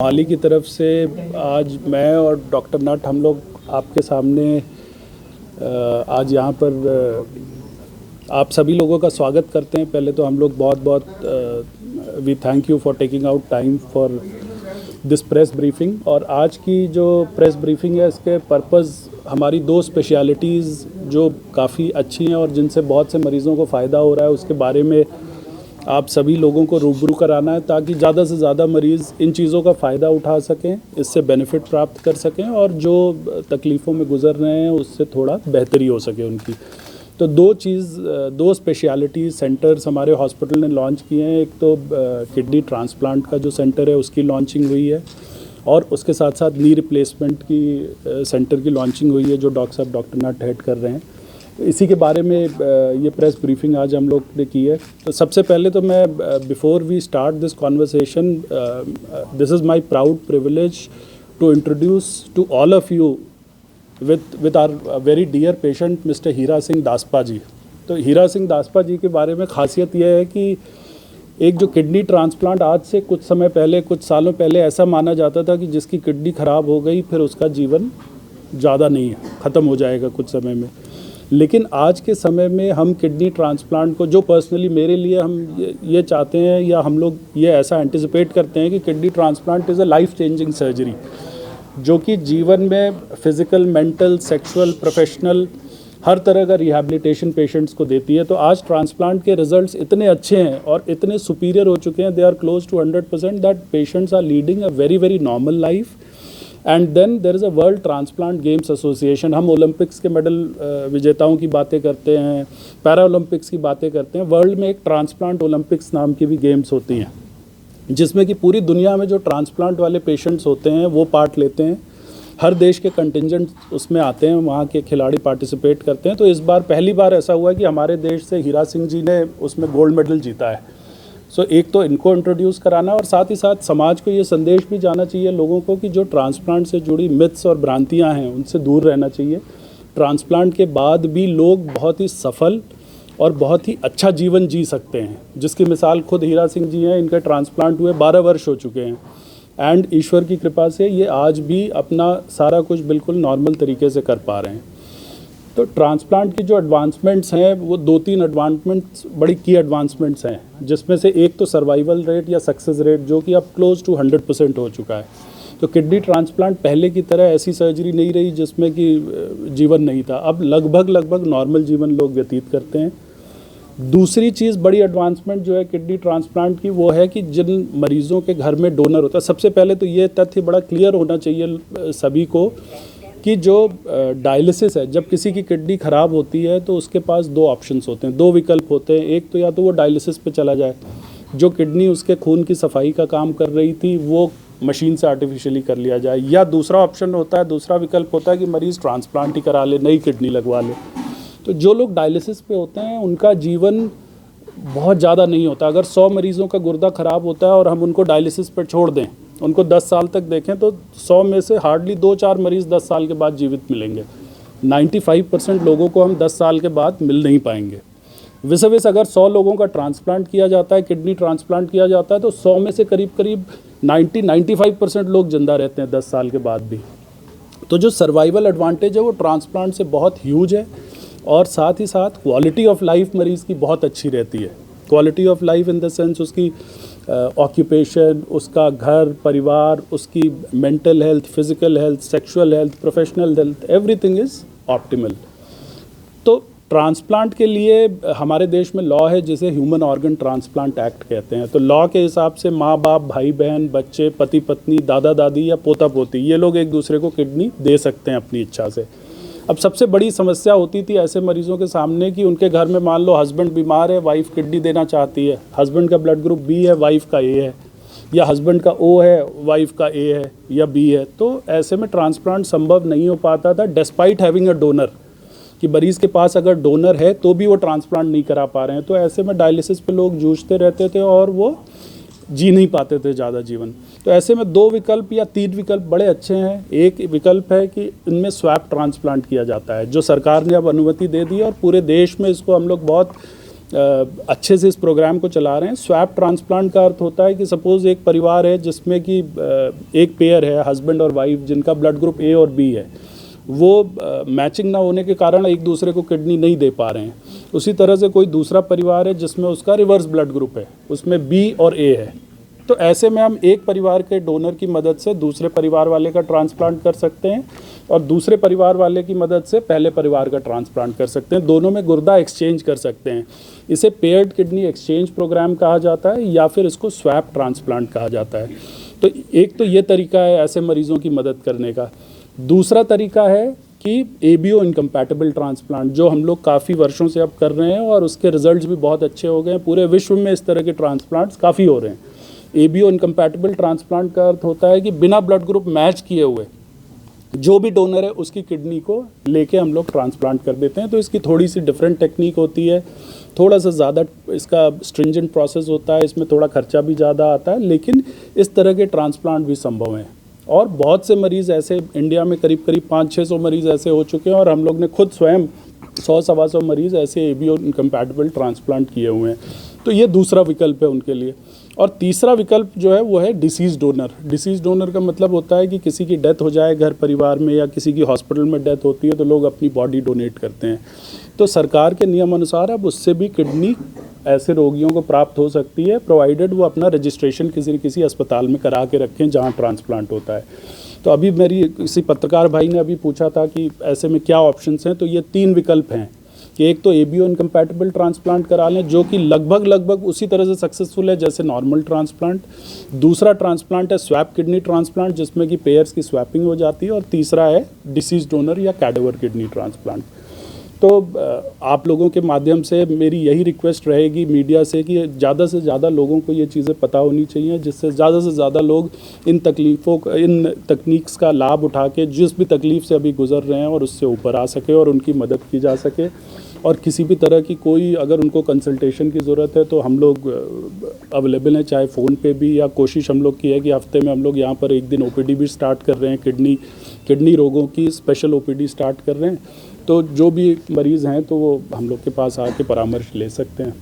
मोहाली की तरफ से आज मैं और डॉक्टर नट हम लोग आपके सामने आज यहाँ पर आप सभी लोगों का स्वागत करते हैं। पहले तो हम लोग बहुत we thank you for taking out time for this press briefing. और आज की जो प्रेस ब्रीफिंग है इसके पर्पज़ हमारी दो स्पेशलिटीज़ जो काफ़ी अच्छी हैं और जिनसे बहुत से मरीज़ों को फ़ायदा हो रहा है उसके बारे में आप सभी लोगों को रूबरू कराना है, ताकि ज़्यादा से ज़्यादा मरीज़ इन चीज़ों का फ़ायदा उठा सकें, इससे बेनिफिट प्राप्त कर सकें और जो तकलीफ़ों में गुजर रहे हैं उससे थोड़ा बेहतरी हो सके उनकी। तो दो स्पेशलिटी सेंटर्स हमारे हॉस्पिटल ने लॉन्च किए हैं। एक तो किडनी ट्रांसप्लांट का जो सेंटर है उसकी लॉन्चिंग हुई है और उसके साथ साथ नी रिप्लेसमेंट की सेंटर की लॉन्चिंग हुई है जो डॉक्टर नट हेड कर रहे हैं। इसी के बारे में ये प्रेस ब्रीफिंग आज हम लोग ने की है। तो सबसे पहले तो मैं before we start this conversation, this is my proud privilege to introduce to all of you with our very dear patient mister Hira Singh Daspa ji. तो हीरा सिंह दासपा जी के बारे में खासियत यह है कि एक जो किडनी ट्रांसप्लांट आज से कुछ समय पहले, कुछ सालों पहले ऐसा माना जाता था कि जिसकी किडनी ख़राब हो गई फिर उसका जीवन ज़्यादा नहीं है, ख़त्म हो जाएगा कुछ समय में। लेकिन आज के समय में हम किडनी ट्रांसप्लांट को, जो पर्सनली मेरे लिए हम ये चाहते हैं या हम लोग ये ऐसा एंटिसिपेट करते हैं कि kidney transplant is a life changing surgery जो कि जीवन में फिज़िकल, मेंटल, सेक्सुअल, प्रोफेशनल हर तरह का रिहैबिलिटेशन पेशेंट्स को देती है। तो आज ट्रांसप्लांट के रिजल्ट्स इतने अच्छे हैं और इतने सुपीरियर हो चुके हैं, they are close to 100% that patients are leading a very very normal life. And then there is a world transplant games association. हम ओलंपिक्स के मेडल विजेताओं की बातें करते हैं, पैरा ओलंपिक्स की बातें करते हैं। वर्ल्ड में एक ट्रांसप्लांट ओलंपिक्स नाम की भी गेम्स होती हैं जिसमें कि पूरी दुनिया में जो ट्रांसप्लांट वाले पेशेंट्स होते हैं वो पार्ट लेते हैं। हर देश के कंटिजेंट उसमें आते हैं, वहाँ के खिलाड़ी पार्टिसिपेट करते हैं। तो इस बार पहली बार ऐसा हुआ कि हमारे देश से हीरा सिंह जी ने उसमें गोल्ड मेडल जीता है। सो एक तो इनको इंट्रोड्यूस कराना और साथ ही साथ समाज को ये संदेश भी जाना चाहिए लोगों को कि जो ट्रांसप्लांट से जुड़ी मिथ्स और भ्रांतियाँ हैं उनसे दूर रहना चाहिए। ट्रांसप्लांट के बाद भी लोग बहुत ही सफल और बहुत ही अच्छा जीवन जी सकते हैं, जिसकी मिसाल खुद हीरा सिंह जी हैं। इनका ट्रांसप्लांट हुए 12 वर्ष हो चुके हैं एंड ईश्वर की कृपा से ये आज भी अपना सारा कुछ बिल्कुल नॉर्मल तरीके से कर पा रहे हैं। तो ट्रांसप्लांट की जो एडवांसमेंट्स हैं वो 2-3 एडवांसमेंट्स बड़ी की एडवांसमेंट्स हैं, जिसमें से एक तो सर्वाइवल रेट या सक्सेस रेट जो कि अब क्लोज टू 100% हो चुका है। तो किडनी ट्रांसप्लांट पहले की तरह ऐसी सर्जरी नहीं रही जिसमें कि जीवन नहीं था। अब लगभग नॉर्मल जीवन लोग व्यतीत करते हैं। दूसरी चीज़ बड़ी एडवांसमेंट जो है किडनी ट्रांसप्लांट की वो है कि जिन मरीज़ों के घर में डोनर होता है, सबसे पहले तो ये तथ्य बड़ा क्लियर होना चाहिए सभी को कि जो डायलिसिस है, जब किसी की किडनी ख़राब होती है तो उसके पास दो ऑप्शंस होते हैं, दो विकल्प होते हैं। एक तो या तो वो डायलिसिस पे चला जाए, जो किडनी उसके खून की सफाई का काम कर रही थी वो मशीन से आर्टिफिशियली कर लिया जाए, या दूसरा ऑप्शन होता है, दूसरा विकल्प होता है कि मरीज़ ट्रांसप्लांट ही करा ले, नई किडनी लगवा ले। तो जो लोग डायलिसिस पे होते हैं उनका जीवन बहुत ज़्यादा नहीं होता। अगर 100 मरीज़ों का गुर्दा ख़राब होता है और हम उनको डायलिसिस पर छोड़ दें, उनको 10 साल तक देखें तो 100 में से हार्डली 2-4 मरीज़ 10 साल के बाद जीवित मिलेंगे। 95% लोगों को हम 10 साल के बाद मिल नहीं पाएंगे। विस अगर 100 लोगों का ट्रांसप्लांट किया जाता है, किडनी ट्रांसप्लांट किया जाता है, तो 100 में से करीब 90-95% लोग जिंदा रहते हैं 10 साल के बाद भी। तो जो सर्वाइवल एडवांटेज है वो ट्रांसप्लांट से बहुत ह्यूज है और साथ ही साथ क्वालिटी ऑफ लाइफ मरीज़ की बहुत अच्छी रहती है। Quality of life in the sense उसकी ऑक्यूपेशन, उसका घर परिवार, उसकी mental health, physical health, sexual health, professional health, everything is optimal. तो ट्रांसप्लांट के लिए हमारे देश में लॉ है जिसे ह्यूमन ऑर्गन ट्रांसप्लांट एक्ट कहते हैं। तो लॉ के हिसाब से माँ बाप, भाई बहन, बच्चे, पति पत्नी, दादा दादी या पोता पोती, ये लोग एक दूसरे को किडनी दे सकते हैं अपनी इच्छा से। अब सबसे बड़ी समस्या होती थी ऐसे मरीज़ों के सामने कि उनके घर में मान लो हस्बैंड बीमार है, वाइफ किडनी देना चाहती है, हस्बैंड का ब्लड ग्रुप बी है, वाइफ का ए है, या हस्बैंड का ओ है, वाइफ का ए है या बी है। तो ऐसे में ट्रांसप्लांट संभव नहीं हो पाता था डिस्पाइट हैविंग अ डोनर, कि मरीज़ के पास अगर डोनर है तो भी वो ट्रांसप्लांट नहीं करा पा रहे हैं। तो ऐसे में डायलिसिस पे लोग जूझते रहते थे और वो जी नहीं पाते थे ज़्यादा जीवन। तो ऐसे में 2 विकल्प या 3 विकल्प बड़े अच्छे हैं। एक विकल्प है कि इनमें स्वैप ट्रांसप्लांट किया जाता है, जो सरकार ने अब अनुमति दे दी और पूरे देश में इसको हम लोग बहुत अच्छे से इस प्रोग्राम को चला रहे हैं। स्वैप ट्रांसप्लांट का अर्थ होता है कि सपोज़ एक परिवार है जिसमें कि एक पेयर है, हस्बैंड और वाइफ, जिनका ब्लड ग्रुप ए और बी है, वो मैचिंग ना होने के कारण एक दूसरे को किडनी नहीं दे पा रहे हैं। उसी तरह से कोई दूसरा परिवार है जिसमें उसका रिवर्स ब्लड ग्रुप है, उसमें बी और ए है, तो ऐसे में हम एक परिवार के डोनर की मदद से दूसरे परिवार वाले का ट्रांसप्लांट कर सकते हैं और दूसरे परिवार वाले की मदद से पहले परिवार का ट्रांसप्लांट कर सकते हैं। दोनों में गुर्दा एक्सचेंज कर सकते हैं। इसे पेयर्ड किडनी एक्सचेंज प्रोग्राम कहा जाता है या फिर इसको स्वैप ट्रांसप्लांट कहा जाता है। तो एक तो ये तरीका है ऐसे मरीज़ों की मदद करने का। दूसरा तरीका है कि एबीओ इनकम्पैटिबल ट्रांसप्लांट, जो हम लोग काफ़ी वर्षों से अब कर रहे हैं और उसके रिजल्ट्स भी बहुत अच्छे हो गए हैं। पूरे विश्व में इस तरह के ट्रांसप्लांट्स काफ़ी हो रहे हैं। एबीओ इनकम्पैटिबल ट्रांसप्लांट का अर्थ होता है कि बिना ब्लड ग्रुप मैच किए हुए जो भी डोनर है उसकी किडनी को लेके हम लोग ट्रांसप्लांट कर देते हैं। तो इसकी थोड़ी सी डिफरेंट टेक्निक होती है, थोड़ा सा ज़्यादा इसका स्ट्रिंजेंट प्रोसेस होता है, इसमें थोड़ा खर्चा भी ज़्यादा आता है, लेकिन इस तरह के ट्रांसप्लांट भी संभव हैं। और बहुत से मरीज़ ऐसे इंडिया में करीब 500-600 मरीज़ ऐसे हो चुके हैं और हम लोग ने खुद स्वयं 100-125 मरीज़ ऐसे एबीओ इनकम्पैटिबल ट्रांसप्लांट किए हुए हैं। तो ये दूसरा विकल्प है उनके लिए। और तीसरा विकल्प जो है वो है डिसीज़ डोनर। डिसीज़ डोनर का मतलब होता है कि किसी की डेथ हो जाए घर परिवार में या किसी की हॉस्पिटल में डेथ होती है तो लोग अपनी बॉडी डोनेट करते हैं। तो सरकार के नियम अनुसार अब उससे भी किडनी ऐसे रोगियों को प्राप्त हो सकती है, प्रोवाइडेड वो अपना रजिस्ट्रेशन किसी अस्पताल में करा के रखें जहाँ ट्रांसप्लांट होता है। तो अभी मेरी किसी पत्रकार भाई ने अभी पूछा था कि ऐसे में क्या ऑप्शंस हैं, तो ये 3 विकल्प हैं कि एक तो एबीओ इनकम्पैटिबल ट्रांसप्लांट करा लें जो कि लगभग उसी तरह से सक्सेसफुल है जैसे नॉर्मल ट्रांसप्लांट। दूसरा ट्रांसप्लांट है स्वैप किडनी ट्रांसप्लांट जिसमें कि पेयर्स की स्वैपिंग हो जाती है। और तीसरा है डिसीज डोनर या कैडेवर किडनी ट्रांसप्लांट। तो आप लोगों के माध्यम से मेरी यही रिक्वेस्ट रहेगी मीडिया से कि ज़्यादा से ज़्यादा लोगों को ये चीज़ें पता होनी चाहिए, जिससे ज़्यादा से ज़्यादा लोग इन तकनीक्स का लाभ उठा के जिस भी तकलीफ़ से अभी गुजर रहे हैं और उससे ऊपर आ सके और उनकी मदद की जा सके। और किसी भी तरह की कोई अगर उनको कंसल्टेशन की ज़रूरत है तो हम लोग अवेलेबल हैं, चाहे फ़ोन पे भी, या कोशिश हम लोग की है कि हफ्ते में हम लोग यहाँ पर एक दिन ओपीडी भी स्टार्ट कर रहे हैं, किडनी रोगों की स्पेशल ओपीडी स्टार्ट कर रहे हैं। तो जो भी मरीज़ हैं तो वो हम लोग के पास आके परामर्श ले सकते हैं।